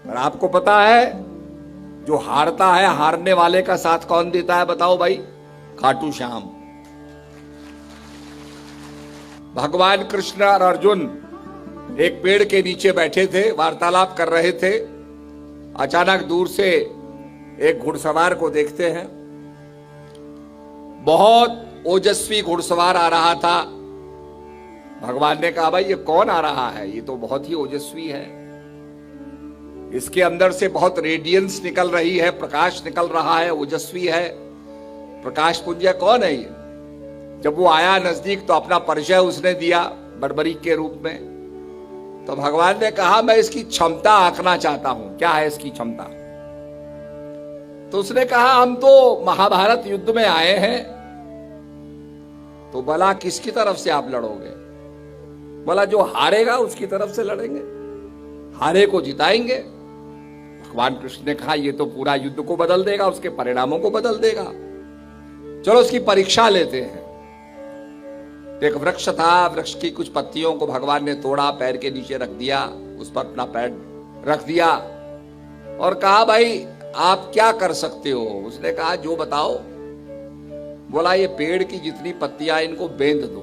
और आपको पता है जो हारता है, हारने वाले का साथ कौन देता है बताओ भाई? खाटू श्याम। भगवान कृष्ण और अर्जुन एक पेड़ के नीचे बैठे थे, वार्तालाप कर रहे थे। अचानक दूर से एक घुड़सवार को देखते हैं। बहुत ओजस्वी घुड़सवार आ रहा था। भगवान ने कहा भाई ये कौन आ रहा है? ये तो बहुत ही ओजस्वी है, इसके अंदर से बहुत रेडियंस निकल रही है, प्रकाश निकल रहा है, ओजस्वी है, प्रकाश पुंज। कौन है ये? जब वो आया नजदीक तो अपना परिचय उसने दिया बर्बरीक के रूप में। तो भगवान ने कहा मैं इसकी क्षमता आंकना चाहता हूं, क्या है इसकी क्षमता? तो उसने कहा हम तो महाभारत युद्ध में आए हैं। तो बोला किसकी तरफ से आप लड़ोगे? बोला जो हारेगा उसकी तरफ से लड़ेंगे, हारे को जिताएंगे। भगवान कृष्ण ने कहा ये तो पूरा युद्ध को बदल देगा, उसके परिणामों को बदल देगा, चलो उसकी परीक्षा लेते हैं। एक वृक्ष था, वृक्ष की कुछ पत्तियों को भगवान ने तोड़ा, पैर के नीचे रख दिया, उस पर अपना पैर रख दिया और कहा भाई आप क्या कर सकते हो? उसने कहा जो बताओ। बोला ये पेड़ की जितनी पत्तियां इनको बेंध दो,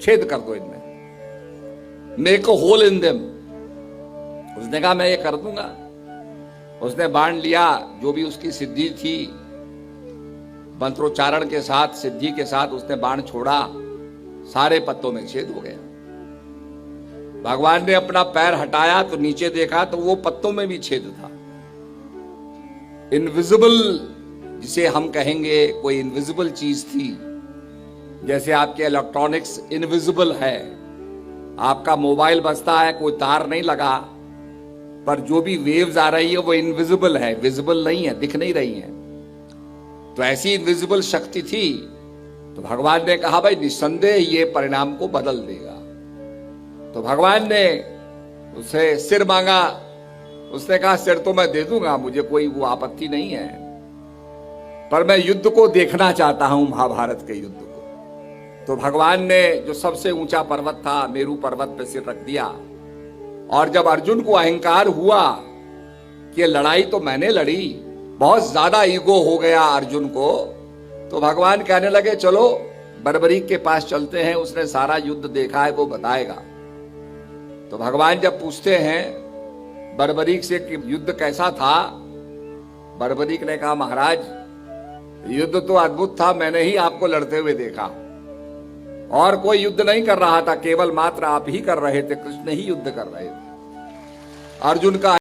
छेद कर दो इनमें, make a hole in them. उसने कहा मैं ये कर दूंगा। उसने बांध लिया, जो भी उसकी सिद्धि थी, मंत्रोच्चारण के साथ, सिद्धि के साथ उसने बाण छोड़ा, सारे पत्तों में छेद हो गया। भगवान ने अपना पैर हटाया तो नीचे देखा तो वो पत्तों में भी छेद था। इनविजिबल जिसे हम कहेंगे, कोई इनविजिबल चीज थी। जैसे आपके इलेक्ट्रॉनिक्स इनविजिबल है, आपका मोबाइल बजता है, कोई तार नहीं लगा, पर जो भी वेव्स आ रही है वो इनविजिबल है, विजिबल नहीं है, दिख नहीं रही है। तो ऐसी इनविजिबल शक्ति थी। तो भगवान ने कहा भाई निस्संदेह ये परिणाम को बदल देगा। तो भगवान ने उसे सिर मांगा। उसने कहा सिर तो मैं दे दूंगा, मुझे कोई वो आपत्ति नहीं है, पर मैं युद्ध को देखना चाहता हूं, महाभारत के युद्ध को। तो भगवान ने जो सबसे ऊंचा पर्वत था, मेरू पर्वत पे सिर रख दिया। और जब अर्जुन को अहंकार हुआ कि लड़ाई तो मैंने लड़ी, बहुत ज्यादा ईगो हो गया अर्जुन को, तो भगवान कहने लगे चलो बर्बरीक के पास चलते हैं, उसने सारा युद्ध देखा है, वो बताएगा। तो भगवान जब पूछते हैं बर्बरीक से कि युद्ध कैसा था, बर्बरीक ने कहा महाराज युद्ध तो अद्भुत था, मैंने ही आपको लड़ते हुए देखा, और कोई युद्ध नहीं कर रहा था, केवल मात्र आप ही कर रहे थे, कृष्ण ही युद्ध कर रहे थे। अर्जुन का